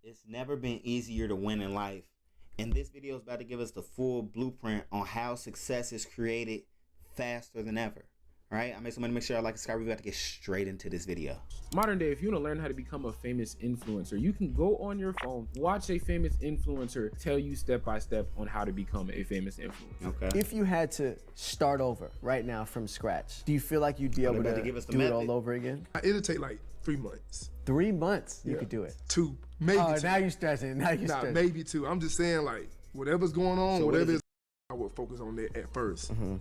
It's never been easier to win in life. And this video is about to give us the full blueprint on how success is created faster than ever. All right, I'm MasoMoney. Make sure y'all like and subscribe. We're about to get straight into this video. Modern day, if you want to learn how to become a famous influencer, you can go on your phone, watch a famous influencer tell you step by step on how to become a famous influencer. Okay. If you had to start over right now from scratch, do you feel like you'd be able to give us the do it method. all over again? It'll take like 3 months. 3 months, you could do it. 2, maybe Oh, 2. now you're stressing. Now you're Nah, stressing. maybe 2. I'm just saying, like, whatever's going on, So what whatever is is, I would focus on that at first. And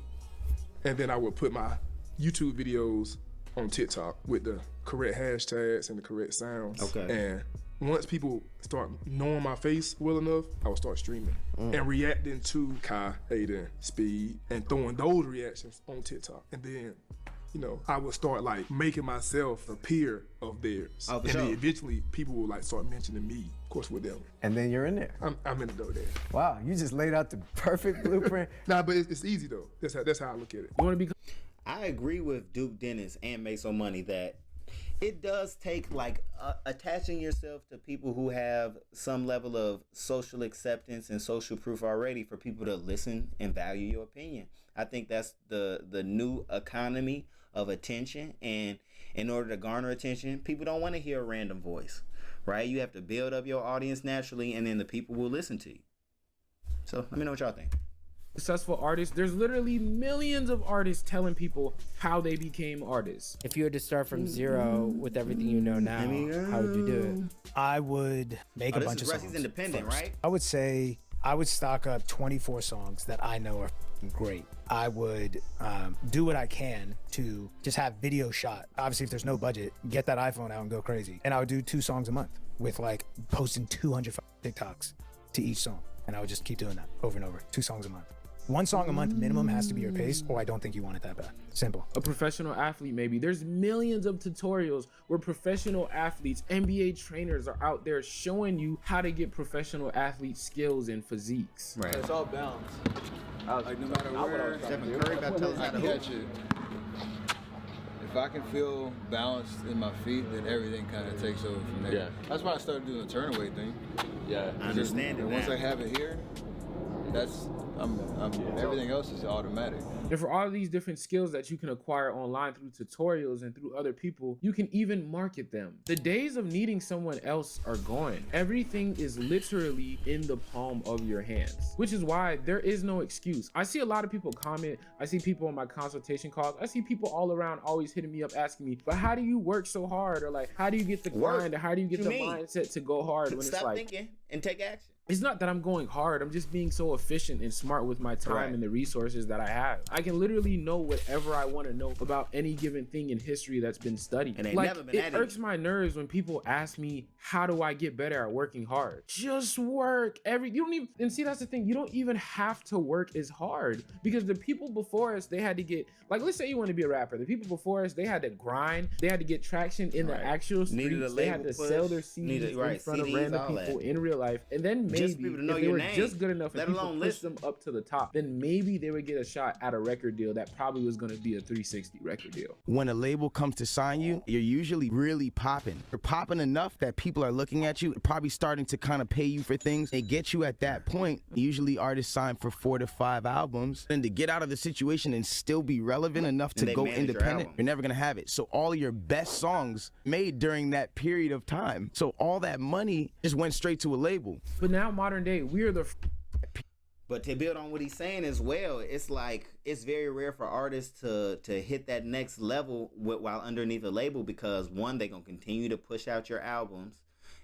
then I would put my YouTube videos on TikTok with the correct hashtags and the correct sounds. Okay. And once people start knowing my face well enough, I would start streaming and reacting to Kai, Aiden, Speed, and throwing those reactions on TikTok. And then, you know, I would start like making myself a peer of theirs. Oh, for and sure. then eventually people will like start mentioning me, of course, with them. And then you're in there. I'm in the door there. Wow, you just laid out the perfect blueprint. Nah, but it's easy though. That's how I look at it. You want to become I agree with Duke Dennis and MasoMoney that it does take like attaching yourself to people who have some level of social acceptance and social proof already for people to listen and value your opinion. I think that's the new economy of attention, and in order to garner attention, people don't want to hear a random voice, right? You have to build up your audience naturally, and then the people will listen to you. So let me know what y'all think. successful artists, there's literally millions of artists telling people how they became artists. If you were to start from zero with everything you know now, how would you do it? I would make a This bunch is of Russ, songs. he's independent, first. right? I would say I would stock up 24 songs that I know are great. I would do what I can to just have video shot. Obviously, if there's no budget, get that iPhone out and go crazy. And I would do 2 songs a month with like posting 200 TikToks to each song. And I would just keep doing that over and over, 2 songs a month. 1 song a month minimum has to be your pace, or I don't think you want it that bad. Simple. A professional athlete, maybe. There's millions of tutorials where professional athletes, NBA trainers are out there showing you how to get professional athlete skills and physiques. Right. It's all balance. Like no matter where, Stephen Curry about to tell us I how to can hoop. catch it. If I can feel balanced in my feet, then everything kind of takes over from there. Yeah. That's why I started doing the turn away thing. Yeah. I understand it And once now. I have it here, that's everything else is automatic. And for all of these different skills that you can acquire online through tutorials and through other people, you can even market them. The days of needing someone else are gone. Everything is literally in the palm of your hands, which is why there is no excuse. I see a lot of people comment. I see people on my consultation calls. I see people all around always hitting me up asking me, but how do you work so hard? Or like, how do you get the grind? Or how do you get What the you mean? mindset to go hard when Stop it's like, thinking and take action. it's not that I'm going hard. I'm just being so efficient and smart with my time Right. and the resources that I have. I can literally know whatever I want to know about any given thing in history that's been studied. And they Like, never been it at it. irks my nerves when people ask me, how do I get better at working hard? Just work. You don't even, and see, that's the thing. You don't even have to work as hard, because the people before us, they had to get, like, let's say you want to be a rapper. The people before us, they had to grind. They had to get traction in the actual Needed a streets. They had label to push, sell their CDs needed- in right, front of CDs, random all that. people in real life. And then maybe Just people to know if they your were name, just good enough let and people alone push listen. them up to the top, then maybe they would get a shot at a record deal that probably was going to be a 360 record deal. When a label comes to sign you, you're usually really popping. You're popping enough that people are looking at you, probably starting to kind of pay you for things. They get you at that point. Usually artists sign for 4 to 5 albums. And to get out of the situation and still be relevant enough to they go manage your independent, album. you're never gonna have it. So all of your best songs made during that period of time. So all that money just went straight to a label. But now modern day, we are the But to build on what he's saying as well, it's like it's very rare for artists to hit that next level while underneath a label, because one, they're gonna continue to push out your albums.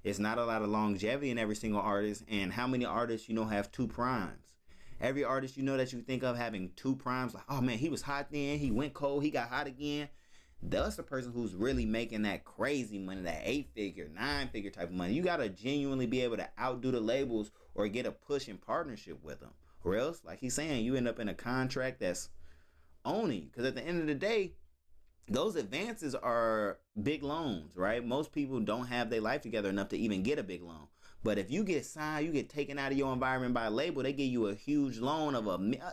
It's not a lot of longevity in every single artist. And how many artists you know have 2 primes? Every artist you know that you think of having 2 primes, like, oh man, he was hot then, he went cold, he got hot again. That's the person who's really making that crazy money, that 8-figure, 9-figure type of money. You gotta genuinely be able to outdo the labels or get a push in partnership with them. Or else, like he's saying, you end up in a contract that's owning you. Because at the end of the day, those advances are big loans, right? Most people don't have their life together enough to even get a big loan. But if you get signed, you get taken out of your environment by a label, they give you a huge loan of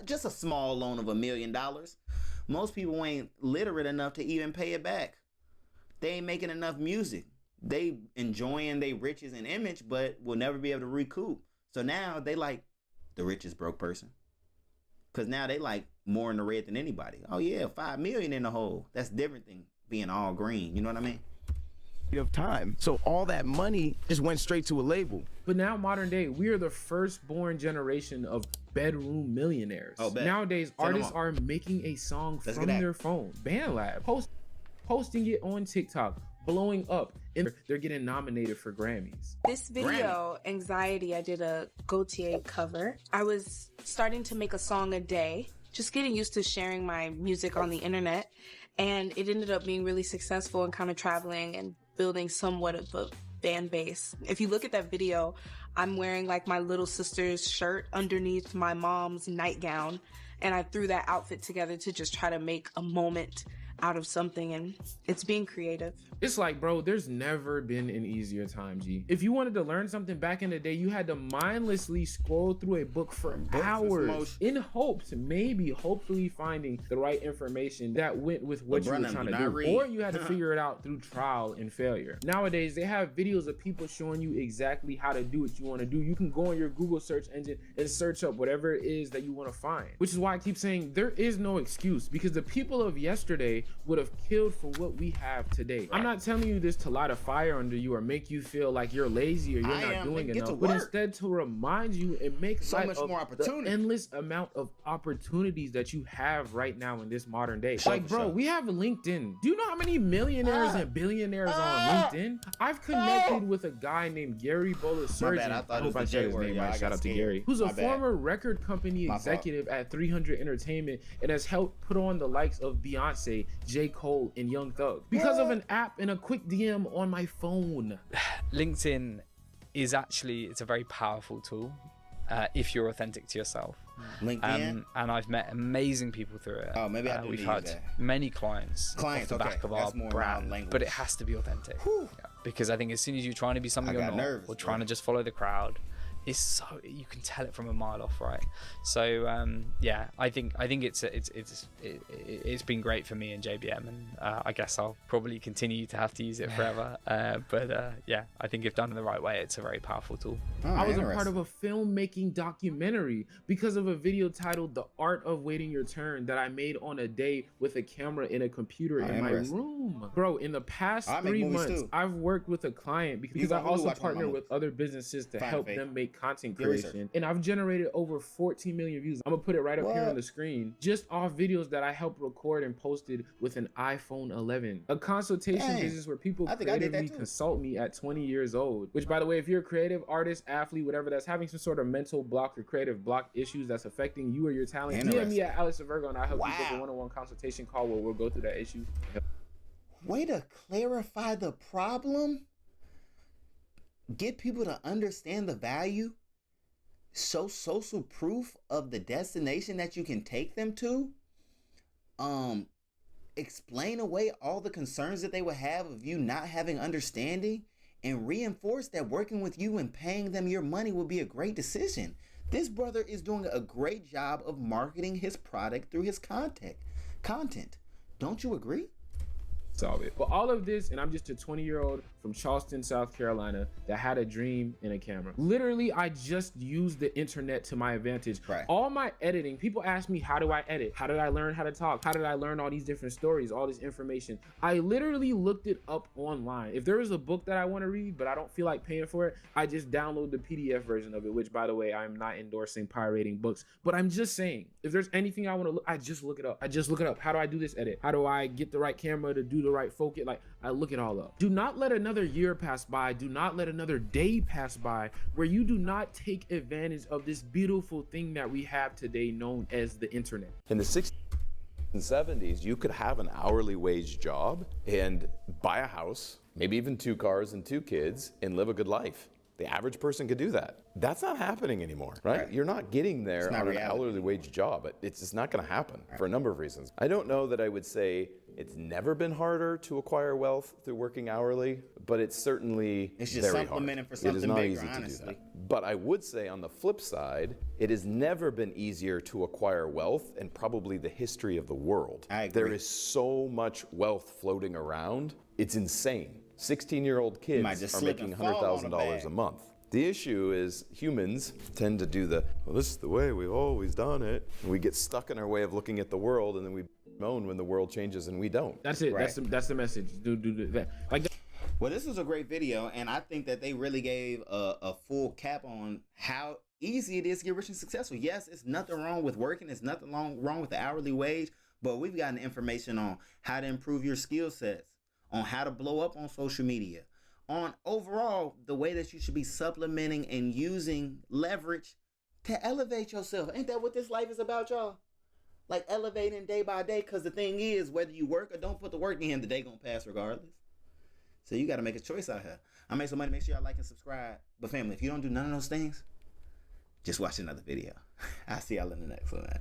just a small loan of $1 million. Most people ain't literate enough to even pay it back. They ain't making enough music. they enjoying their riches and image, but will never be able to recoup. So now they like the richest broke person. Cause now they like more in the red than anybody. Oh yeah, 5 million in the hole. That's different than being all green. You know what I mean? Of time. So all that money just went straight to a label. But now modern day, we are the firstborn generation of bedroom millionaires. Oh, bet. Nowadays, Send 'em artists up. are making a song Let's from get that. their phone. BandLab. Posting it on TikTok, blowing up, and they're getting nominated for Grammys. This video, Anxiety, I did a Gautier cover. I was starting to make a song a day, just getting used to sharing my music on the internet. And it ended up being really successful and kind of traveling and building somewhat of a fan base. If you look at that video, I'm wearing like my little sister's shirt underneath my mom's nightgown. And I threw that outfit together to just try to make a moment out of something, and it's being creative. It's like, bro, there's never been an easier time, G. If you wanted to learn something back in the day, you had to mindlessly scroll through a book for hours in hopes, hopefully finding the right information that went with what you were trying to do. Or you had to figure it out through trial and failure. Nowadays, they have videos of people showing you exactly how to do what you want to do. You can go on your Google search engine and search up whatever it is that you want to find, which is why I keep saying there is no excuse, because the people of yesterday would have killed for what we have today. I'm not telling you this to light a fire under you or make you feel like you're lazy or you're not doing enough, but instead to remind you and make so light much of more opportunity. the endless amount of opportunities that you have right now in this modern day. Like, bro, we have LinkedIn. Do you know how many millionaires and billionaires on LinkedIn? I've connected with a guy named Gary Bolasurgeon. I hope I said his name right. Shout out to Gary, who's a former record company executive at 300 Entertainment and has helped put on the likes of Beyonce, J. Cole, and Young Thug because of an app and a quick DM on my phone. LinkedIn is actually, it's a very powerful tool if you're authentic to yourself. LinkedIn? And I've met amazing people through it. Oh, maybe I do We've need had that. many clients off the back of our brand, language. but it has to be authentic. Yeah, because I think as soon as you're trying to be something you're not, or trying to just follow the crowd, it's so, you can tell it from a mile off, right? So yeah, I think it's been great for me and JBM, and I guess I'll probably continue to have to use it forever. But yeah, I think if done in the right way, it's a very powerful tool. I was a part of a filmmaking documentary because of a video titled "The Art of Waiting Your Turn" that I made on a day with a camera and a computer in my room. Bro, in the past 3 months, I've worked with a client because I also partner with other businesses to help them make content creation, and I've generated over 14 million views. I'm gonna put it right up here on the screen, just off videos that I helped record and posted with an iPhone 11. A consultation business where people creatively consult me at 20 years old, which, by the way, if you're a creative artist, athlete, whatever, that's having some sort of mental block or creative block issues that's affecting you or your talent, DM me at Alex Virgo and I'll help you book a one-on-one consultation call where we'll go through that issue. Way to clarify the problem. Get people to understand the value, show social proof of the destination that you can take them to, explain away all the concerns that they would have of you not having understanding, and reinforce that working with you and paying them your money will be a great decision. This brother is doing a great job of marketing his product through his content. Don't you agree? Solve it. But all of this, and I'm just a 20-year-old from Charleston, South Carolina that had a dream and a camera. Literally, I just used the internet to my advantage. All my editing, people ask me, how do I edit? How did I learn how to talk? How did I learn all these different stories, all this information? I literally looked it up online. If there is a book that I want to read, but I don't feel like paying for it, I just download the PDF version of it, which, by the way, I'm not endorsing pirating books, but I'm just saying, if there's anything I want to look, I just look it up. How do I do this edit? How do I get the right camera to do the right focus? Like, I look it all up. Do not let another year pass by. Do not let another day pass by where you do not take advantage of this beautiful thing that we have today known as the internet. In the 60s and 70s, you could have an hourly wage job and buy a house, maybe even 2 cars and 2 kids, and live a good life. The average person could do that. That's not happening anymore, right? You're not getting there on an hourly wage job. It's just not gonna happen for a number of reasons. I don't know that I would say it's never been harder to acquire wealth through working hourly, but it's certainly it's just very supplementing hard. for something it is not bigger, easy honestly. to do that. But I would say on the flip side, it has never been easier to acquire wealth in probably the history of the world. I agree. There is so much wealth floating around, it's insane. 16-year-old kids are making $100,000 a month. The issue is humans tend to do well, this is the way we've always done it. And we get stuck in our way of looking at the world, and then we moan when the world changes and we don't. That's it. Right. That's the message. Do that. Well, this was a great video, and I think that they really gave a full cap on how easy it is to get rich and successful. Yes, it's nothing wrong with working. It's nothing wrong with the hourly wage, but we've gotten information on how to improve your skill sets, on how to blow up on social media, on overall the way that you should be supplementing and using leverage to elevate yourself. Ain't that what this life is about, y'all? Like elevating day by day, because the thing is, whether you work or don't put the work in, the day gonna pass regardless. So you got to make a choice out here. I make some money. Make sure y'all like and subscribe. But family, if you don't do none of those things, just watch another video. I'll see y'all in the next one, man.